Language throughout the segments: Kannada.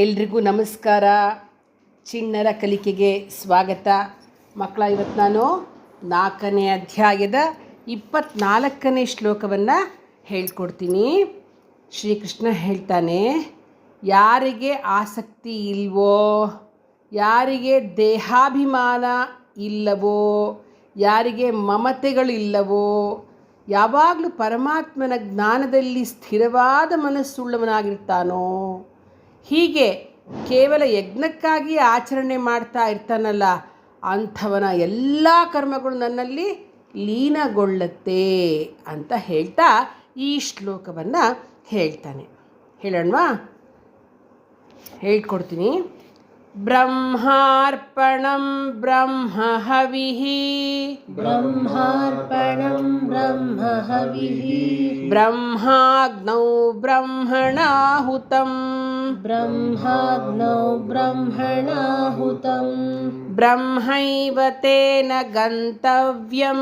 ಎಲ್ರಿಗೂ ನಮಸ್ಕಾರ. ಚಿಣ್ಣರ ಕಲಿಕೆಗೆ ಸ್ವಾಗತ. ಮಕ್ಕಳ, ಇವತ್ತು ನಾನು 4ನೇ ಅಧ್ಯಾಯದ 24ನೇ ಶ್ಲೋಕವನ್ನು ಹೇಳ್ಕೊಡ್ತೀನಿ. ಶ್ರೀಕೃಷ್ಣ ಹೇಳ್ತಾನೆ, ಯಾರಿಗೆ ಆಸಕ್ತಿ ಇಲ್ವೋ, ಯಾರಿಗೆ ದೇಹಾಭಿಮಾನ ಇಲ್ಲವೋ, ಯಾರಿಗೆ ಮಮತೆಗಳಿಲ್ಲವೋ, ಯಾವಾಗಲೂ ಪರಮಾತ್ಮನ ಜ್ಞಾನದಲ್ಲಿ ಸ್ಥಿರವಾದ ಮನಸ್ಸುಳ್ಳವನಾಗಿರ್ತಾನೋ, ಹೀಗೆ ಕೇವಲ ಯಜ್ಞಕ್ಕಾಗಿ ಆಚರಣೆ ಮಾಡ್ತಾ ಇರ್ತಾನಲ್ಲ, ಅಂಥವನ ಎಲ್ಲ ಕರ್ಮಗಳು ನನ್ನಲ್ಲಿ ಲೀನಗೊಳ್ಳುತ್ತೆ ಅಂತ ಹೇಳ್ತಾ ಈ ಶ್ಲೋಕವನ್ನು ಹೇಳ್ತಾನೆ. ಹೇಳೋಣವಾ? ಹೇಳ್ಕೊಡ್ತೀನಿ. ಬ್ರಹ್ಮಾರ್ಪಣಂ ಬ್ರಹ್ಮ ಹವಿಃ, ಬ್ರಹ್ಮಾರ್ಪಣಂ ಬ್ರಹ್ಮ ಹವಿಃ, ಬ್ರಹ್ಮಾಗ್ನೌ ಬ್ರಹ್ಮಣಾಹುತಂ, ಬ್ರಹ್ಮಾಗ್ನೌ ಬ್ರಹ್ಮಣಾಹುತಂ, ಬ್ರಹ್ಮೈವ ತೇನ ಗಂತವ್ಯಂ,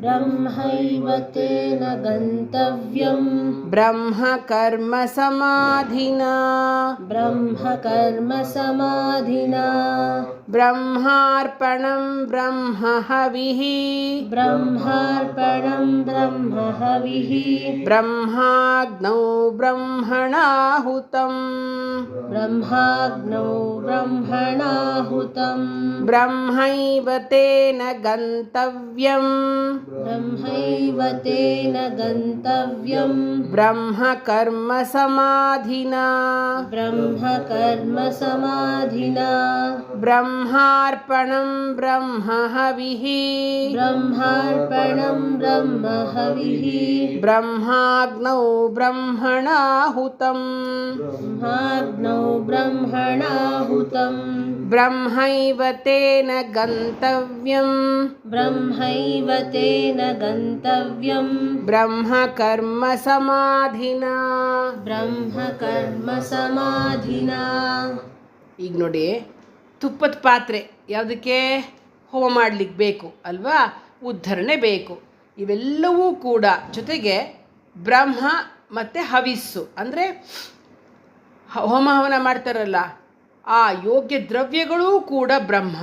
ಬ್ರಹ್ಮೈವ ತೇನ ಗಂತವ್ಯಂ, ಬ್ರಹ್ಮ ಕರ್ಮ ಸಮಾಧಿನಾ, ಬ್ರಹ್ಮ ಕರ್ಮ ಸಮಾಧಿನಾ, ಬ್ರಹ್ಮಾರ್ಪಣಂ ಬ್ರಹ್ಮ ಹವಿಃ, ಬ್ರಹ್ಮಾರ್ಪಣಂ ಬ್ರಹ್ಮ ಹವಿಃ, ಬ್ರಹ್ಮಾಗ್ನೌ ಬ್ರಹ್ಮಣಾಹುತಂ, ಬ್ರಹ್ಮಾಗ್ನೌ ಬ್ರಹ್ಮಣಾಹುತಂ, ಬ್ರಹ್ಮೈವ ತೇನ ಗಂತವ್ಯಂ, ಬ್ರಹ್ಮೈವ ತೇನ ಗಂತವ್ಯಂ, ಬ್ರಹ್ಮ ಕರ್ಮ ಸಮಾಧಿನಾ, ಬ್ರಹ್ಮ ಕರ್ಮ ಸಮಾಧಿನಾ, ಬ್ರಹ್ಮಾರ್ಪಣಂ ಬ್ರಹ್ಮ ಹವಿಃ, ಬ್ರಹ್ಮಾರ್ಪಣಂ ಬ್ರಹ್ಮ ಹವಿಃ, ಬ್ರಹ್ಮಾಗ್ನೌ ಬ್ರಹ್ಮಣಾಹುತಂ, ಬ್ರಹ್ಮಾಗ್ನೌ ಬ್ರಹ್ಮಣಾಹುತಂ, ಬ್ರಹ್ಮೈವ ತೇನ ಗಂತವ್ಯಂ, ಬ್ರಹ್ಮೈವ ತೇನ ಗಂತವ್ಯಂ, ಬ್ರಹ್ಮ ಕರ್ಮ ಸಮಾಧಿನಾ. ಬ್ರಹ್ಮ ಕರ್ಮ ಸಮಾಧಿನಾ. ಈಗ ನೋಡಿ, ತುಪ್ಪದ ಪಾತ್ರೆ ಯಾವುದಕ್ಕೆ? ಹೋಮ ಮಾಡಲಿಕ್ಕೆ ಬೇಕು ಅಲ್ವಾ, ಉದ್ಧರಣೆ ಬೇಕು. ಇವೆಲ್ಲವೂ ಕೂಡ ಜೊತೆಗೆ ಬ್ರಹ್ಮ ಮತ್ತು ಹವಿಸ್ಸು ಅಂದರೆ ಹೋಮ ಹವನ ಮಾಡ್ತಾರಲ್ಲ, ಆ ಯೋಗ್ಯ ದ್ರವ್ಯಗಳೂ ಕೂಡ ಬ್ರಹ್ಮ.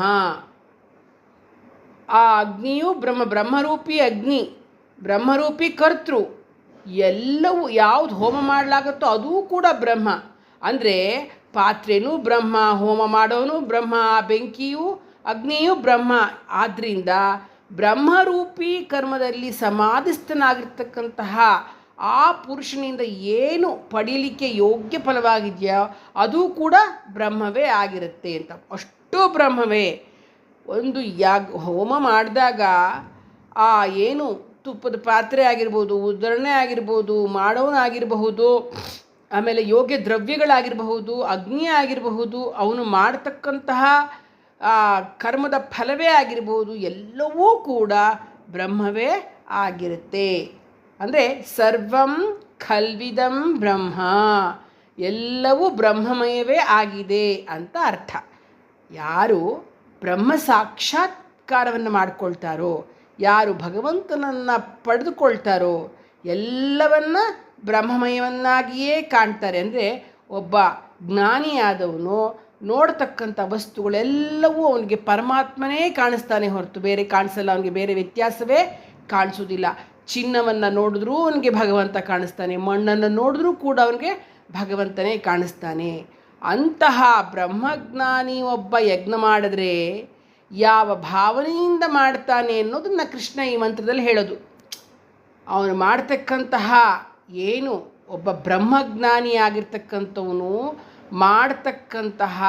ಆ ಅಗ್ನಿಯು ಬ್ರಹ್ಮರೂಪಿ ಅಗ್ನಿ, ಬ್ರಹ್ಮರೂಪಿ ಕರ್ತೃ. ಎಲ್ಲವೂ ಯಾವುದು ಹೋಮ ಮಾಡಲಾಗುತ್ತೋ ಅದೂ ಕೂಡ ಬ್ರಹ್ಮ. ಅಂದರೆ ಪಾತ್ರೆನೂ ಬ್ರಹ್ಮ, ಹೋಮ ಮಾಡೋನು ಬ್ರಹ್ಮ, ಬೆಂಕಿಯು ಅಗ್ನಿಯು ಬ್ರಹ್ಮ. ಆದ್ದರಿಂದ ಬ್ರಹ್ಮರೂಪಿ ಕರ್ಮದಲ್ಲಿ ಸಮಾಧಿಸ್ಥನಾಗಿರ್ತಕ್ಕಂತಹ ಆ ಪುರುಷನಿಂದ ಏನು ಪಡೀಲಿಕ್ಕೆ ಯೋಗ್ಯ ಫಲವಾಗಿದೆಯೋ ಅದು ಕೂಡ ಬ್ರಹ್ಮವೇ ಆಗಿರುತ್ತೆ ಅಂತ. ಅಷ್ಟು ಬ್ರಹ್ಮವೇ. ಒಂದು ಹೋಮ ಮಾಡಿದಾಗ ಆ ಏನು ತುಪ್ಪದ ಪಾತ್ರೆ ಆಗಿರ್ಬೋದು, ಉದ್ಧರಣೆ ಆಗಿರ್ಬೋದು, ಮಾಡೋನಾಗಿರಬಹುದು, ಆಮೇಲೆ ಯೋಗ್ಯ ದ್ರವ್ಯಗಳಾಗಿರಬಹುದು, ಅಗ್ನಿ ಆಗಿರಬಹುದು, ಅವನು ಮಾಡ್ತಕ್ಕಂತಹ ಕರ್ಮದ ಫಲವೇ ಆಗಿರಬಹುದು, ಎಲ್ಲವೂ ಕೂಡ ಬ್ರಹ್ಮವೇ ಆಗಿರುತ್ತೆ. ಅಂದರೆ ಸರ್ವಂ ಖಲ್ವಿದಂ ಬ್ರಹ್ಮ, ಎಲ್ಲವೂ ಬ್ರಹ್ಮಮಯವೇ ಆಗಿದೆ ಅಂತ ಅರ್ಥ. ಯಾರು ಬ್ರಹ್ಮ ಸಾಕ್ಷಾತ್ಕಾರವನ್ನು ಮಾಡಿಕೊಳ್ತಾರೋ, ಯಾರು ಭಗವಂತನನ್ನು ಪಡೆದುಕೊಳ್ತಾರೋ, ಎಲ್ಲವನ್ನ ಬ್ರಹ್ಮಮಯವನ್ನಾಗಿಯೇ ಕಾಣ್ತಾರೆ. ಅಂದರೆ ಒಬ್ಬ ಜ್ಞಾನಿಯಾದವನು ನೋಡ್ತಕ್ಕಂಥ ವಸ್ತುಗಳೆಲ್ಲವೂ ಅವನಿಗೆ ಪರಮಾತ್ಮನೇ ಕಾಣಿಸ್ತಾನೆ ಹೊರತು ಬೇರೆ ಕಾಣಿಸಲ್ಲ. ಅವನಿಗೆ ಬೇರೆ ವ್ಯತ್ಯಾಸವೇ ಕಾಣಿಸೋದಿಲ್ಲ. ಚಿನ್ನವನ್ನು ನೋಡಿದ್ರೂ ಅವನಿಗೆ ಭಗವಂತ ಕಾಣಿಸ್ತಾನೆ, ಮಣ್ಣನ್ನು ನೋಡಿದ್ರೂ ಕೂಡ ಅವನಿಗೆ ಭಗವಂತನೇ ಕಾಣಿಸ್ತಾನೆ. ಅಂತಹ ಬ್ರಹ್ಮಜ್ಞಾನಿ ಒಬ್ಬ ಯಜ್ಞ ಮಾಡಿದ್ರೆ ಯಾವ ಭಾವನೆಯಿಂದ ಮಾಡ್ತಾನೆ ಅನ್ನೋದನ್ನು ಕೃಷ್ಣ ಈ ಮಂತ್ರದಲ್ಲಿ ಹೇಳೋದು. ಅವನು ಮಾಡ್ತಕ್ಕಂತಹ ಏನು ಒಬ್ಬ ಬ್ರಹ್ಮಜ್ಞಾನಿ ಆಗಿರ್ತಕ್ಕಂಥವನು ಮಾಡ್ತಕ್ಕಂತಹ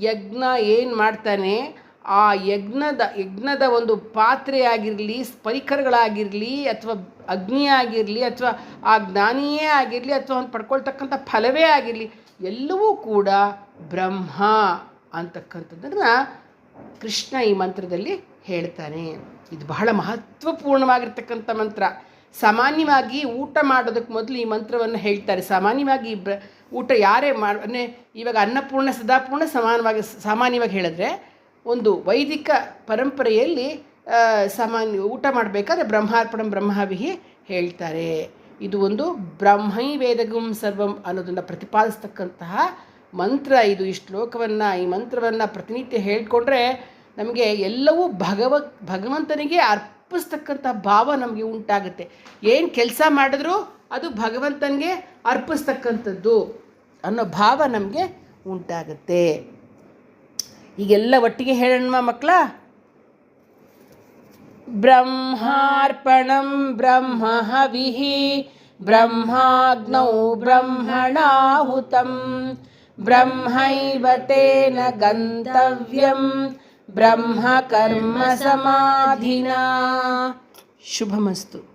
ಯಜ್ಞ ಏನು ಮಾಡ್ತಾನೆ, ಆ ಯಜ್ಞದ ಒಂದು ಪಾತ್ರೆ ಆಗಿರಲಿ, ಪರಿಕರಗಳಾಗಿರಲಿ, ಅಥವಾ ಅಗ್ನಿ ಆಗಿರಲಿ, ಅಥವಾ ಆ ಜ್ಞಾನಿಯೇ ಆಗಿರಲಿ, ಅಥವಾ ಅವನು ಪಡ್ಕೊಳ್ತಕ್ಕಂಥ ಫಲವೇ ಆಗಿರಲಿ, ಎಲ್ಲವೂ ಕೂಡ ಬ್ರಹ್ಮ ಅಂತಕ್ಕಂಥದ್ದನ್ನು ಕೃಷ್ಣ ಈ ಮಂತ್ರದಲ್ಲಿ ಹೇಳ್ತಾನೆ. ಇದು ಬಹಳ ಮಹತ್ವಪೂರ್ಣವಾಗಿರ್ತಕ್ಕಂಥ ಮಂತ್ರ. ಸಾಮಾನ್ಯವಾಗಿ ಊಟ ಮಾಡೋದಕ್ಕೆ ಮೊದಲು ಈ ಮಂತ್ರವನ್ನು ಹೇಳ್ತಾರೆ. ಸಾಮಾನ್ಯವಾಗಿ ಊಟ ಯಾರೇ ಅಂದರೆ ಇವಾಗ ಅನ್ನಪೂರ್ಣ ಸದಾಪೂರ್ಣ ಸಾಮಾನ್ಯವಾಗಿ ಹೇಳಿದ್ರೆ, ಒಂದು ವೈದಿಕ ಪರಂಪರೆಯಲ್ಲಿ ಊಟ ಮಾಡಬೇಕಾದ್ರೆ ಬ್ರಹ್ಮಾರ್ಪಣಂ ಬ್ರಹ್ಮಹವಿಃ ಹೇಳ್ತಾರೆ. ಇದು ಒಂದು ಬ್ರಹ್ಮೈ ವೇದಗಂ ಸರ್ವಂ ಅನ್ನೋದನ್ನು ಪ್ರತಿಪಾದಿಸ್ತಕ್ಕಂತಹ ಮಂತ್ರ ಇದು. ಈ ಶ್ಲೋಕವನ್ನು, ಈ ಮಂತ್ರವನ್ನು ಪ್ರತಿನಿತ್ಯ ಹೇಳ್ಕೊಂಡ್ರೆ ನಮಗೆ ಎಲ್ಲವೂ ಭಗವಂತನಿಗೆ ಅರ್ಪಿಸ್ತಕ್ಕಂಥ ಭಾವ ನಮಗೆ ಉಂಟಾಗುತ್ತೆ. ಏನು ಕೆಲಸ ಮಾಡಿದ್ರೂ ಅದು ಭಗವಂತನಿಗೆ ಅರ್ಪಿಸ್ತಕ್ಕಂಥದ್ದು ಅನ್ನೋ ಭಾವ ನಮಗೆ ಉಂಟಾಗುತ್ತೆ. ಈಗೆಲ್ಲ ಒಟ್ಟಿಗೆ ಹೇಳೋಣ ಮಕ್ಕಳ. ಬ್ರಹ್ಮಾರ್ಪಣಂ ಬ್ರಹ್ಮ ಹವಿಃ ಬ್ರಹ್ಮಾಗ್ನೌ ಬ್ರಹ್ಮಣಾಹುತಂ ಬ್ರಹ್ಮೈವ ತೇನ ಗಂತವ್ಯಂ ಬ್ರಹ್ಮ ಕರ್ಮ ಸಮಾಧಿನಾ. ಶುಭಮಸ್ತು.